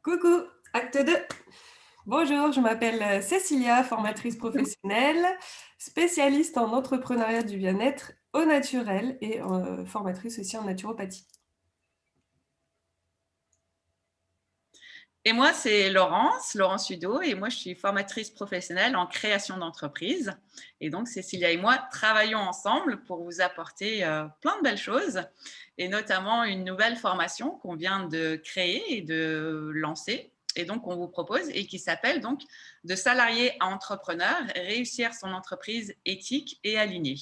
Coucou, acte 2. Bonjour, je m'appelle Cécilia, formatrice professionnelle, spécialiste en entrepreneuriat du bien-être au naturel et formatrice aussi en naturopathie. Et moi, c'est Laurence Hudeau, et moi, je suis formatrice professionnelle en création d'entreprise. Et donc, Cécilia et moi travaillons ensemble pour vous apporter plein de belles choses, et notamment une nouvelle formation qu'on vient de créer et de lancer, et donc on vous propose, et qui s'appelle donc de salarié à entrepreneur, réussir son entreprise éthique et alignée.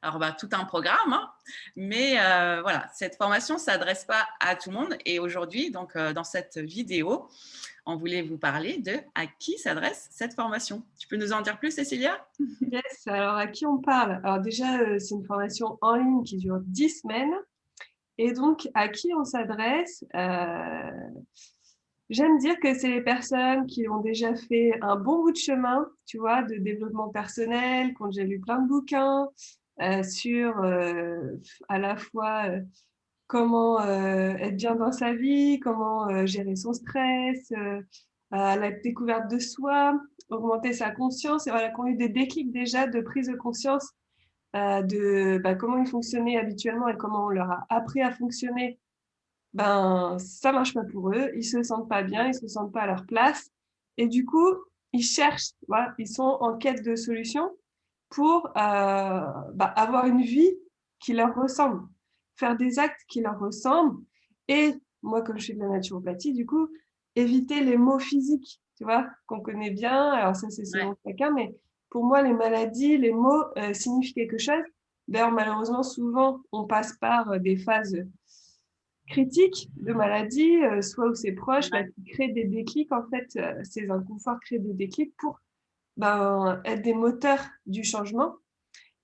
Alors, tout un programme, hein, mais voilà, cette formation ne s'adresse pas à tout le monde. Et aujourd'hui, donc, dans cette vidéo, on voulait vous parler de à qui s'adresse cette formation. Tu peux nous en dire plus, Cécilia? Yes, alors à qui on parle? Alors déjà, c'est une formation en ligne qui dure 10 semaines. Et donc, à qui on s'adresse? J'aime dire que c'est les personnes qui ont déjà fait un bon bout de chemin, tu vois, de développement personnel, qui ont déjà lu plein de bouquins sur à la fois comment être bien dans sa vie, comment gérer son stress, la découverte de soi, augmenter sa conscience, et voilà, qui ont eu des déclics déjà de prise de conscience de comment ils fonctionnaient habituellement et comment on leur a appris à fonctionner. Ça marche pas pour eux, ils se sentent pas bien, ils se sentent pas à leur place, et du coup, ils cherchent, voilà, ils sont en quête de solutions pour avoir une vie qui leur ressemble, faire des actes qui leur ressemblent. Et moi, comme je fais de la naturopathie, du coup, éviter les maux physiques, tu vois, qu'on connaît bien. Alors ça, c'est Ouais, selon chacun, mais pour moi, les maladies, les maux signifient quelque chose. D'ailleurs, malheureusement, souvent, on passe par des phases critiques de maladie, soit où c'est proche, ouais, qui créent des déclics, en fait, ces inconforts créent des déclics pour être des moteurs du changement.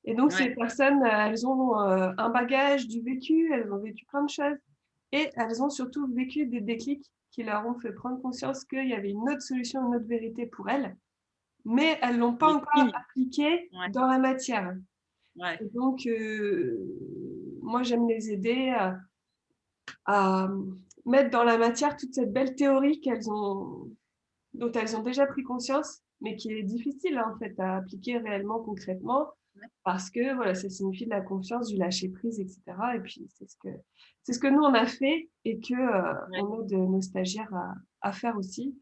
Et donc, ces ouais, personnes, elles ont un bagage du vécu, elles ont vécu plein de choses, et elles ont surtout vécu des déclics qui leur ont fait prendre conscience qu'il y avait une autre solution, une autre vérité pour elles, mais elles l'ont pas les encore signes. appliquée Ouais, dans la matière. ouais, Et donc, moi, j'aime les aider à mettre dans la matière toute cette belle théorie dont elles ont déjà pris conscience, mais qui est difficile en fait à appliquer réellement, concrètement, parce que voilà, ça signifie de la confiance, du lâcher prise, etc. Et puis c'est ce que nous on a fait et que ouais. on aide nos stagiaires à faire aussi.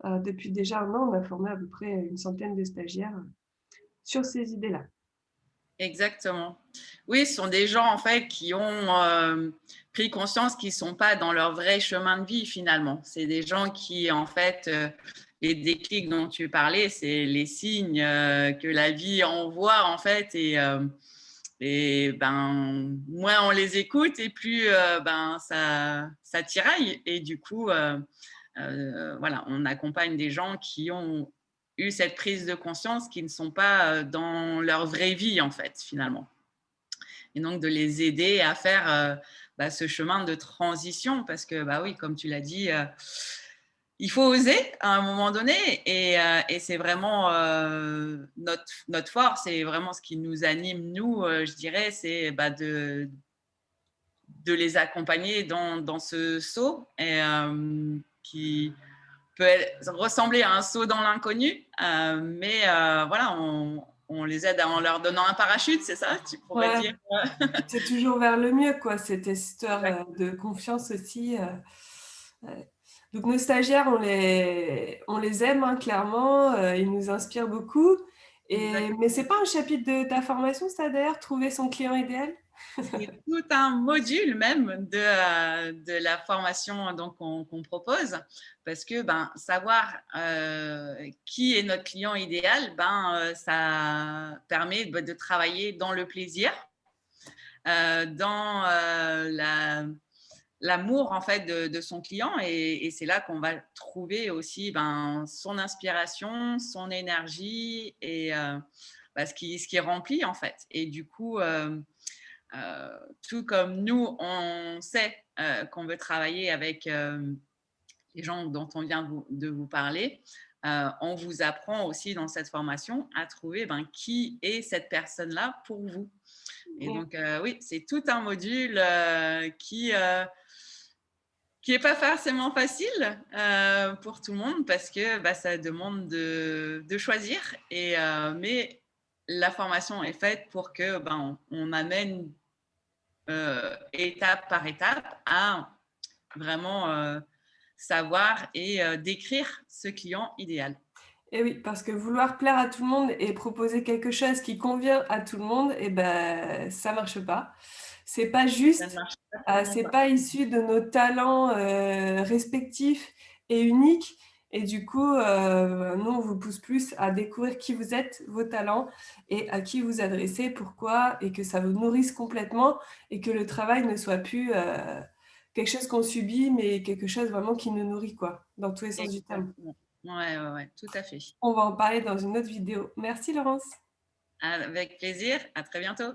Depuis déjà un an, on a formé à peu près une centaine de stagiaires sur ces idées-là. Exactement. Oui, ce sont des gens en fait qui ont pris conscience qu'ils ne sont pas dans leur vrai chemin de vie finalement. C'est des gens qui en fait, les déclics dont tu parlais, c'est les signes que la vie envoie en fait, et moins on les écoute et plus ça tiraille, et du coup voilà, on accompagne des gens qui ont eu cette prise de conscience, qui ne sont pas dans leur vraie vie en fait finalement, et donc de les aider à faire ce chemin de transition, parce que oui, comme tu l'as dit, il faut oser à un moment donné, et c'est vraiment notre force, et vraiment ce qui nous anime, nous, je dirais, c'est de les accompagner dans ce saut, et qui peut ressembler à un saut dans l'inconnu, mais voilà, on les aide en leur donnant un parachute, c'est ça, tu pourrais Ouais, dire. c'est toujours vers le mieux, quoi, cette histoire Exact. de confiance aussi. Ouais. Donc nos stagiaires, on les aime, hein, clairement, ils nous inspirent beaucoup. Mais c'est pas un chapitre de ta formation, ça d'ailleurs, trouver son client idéal? C'est tout un module même de la formation donc qu'on propose, parce que savoir qui est notre client idéal, ça permet de travailler dans le plaisir, dans l'amour en fait de son client, et c'est là qu'on va trouver aussi son inspiration, son énergie, et ce qui remplit en fait. Et du coup, tout comme nous, on sait qu'on veut travailler avec les gens dont on vient de vous parler, on vous apprend aussi dans cette formation à trouver qui est cette personne-là pour vous. Et Et donc, oui, c'est tout un module qui qui est pas forcément facile pour tout le monde parce que bah, ça demande de choisir. Mais la formation est faite pour que ben, on amène étape par étape à vraiment savoir et décrire ce client idéal. Et oui, parce que vouloir plaire à tout le monde et proposer quelque chose qui convient à tout le monde, et ben, ça marche pas. C'est pas Ça ne juste, marche absolument c'est pas. pas issu de nos talents, respectifs et uniques et du coup, nous, on vous pousse plus à découvrir qui vous êtes, vos talents et à qui vous adressez, pourquoi et que ça vous nourrisse complètement et que le travail ne soit plus, quelque chose qu'on subit, mais quelque chose vraiment qui nous nourrit, quoi, dans tous les sens du terme. Exactement. Ouais, ouais, ouais, tout à fait. On va en parler dans une autre vidéo. Merci Laurence. Avec plaisir. À très bientôt.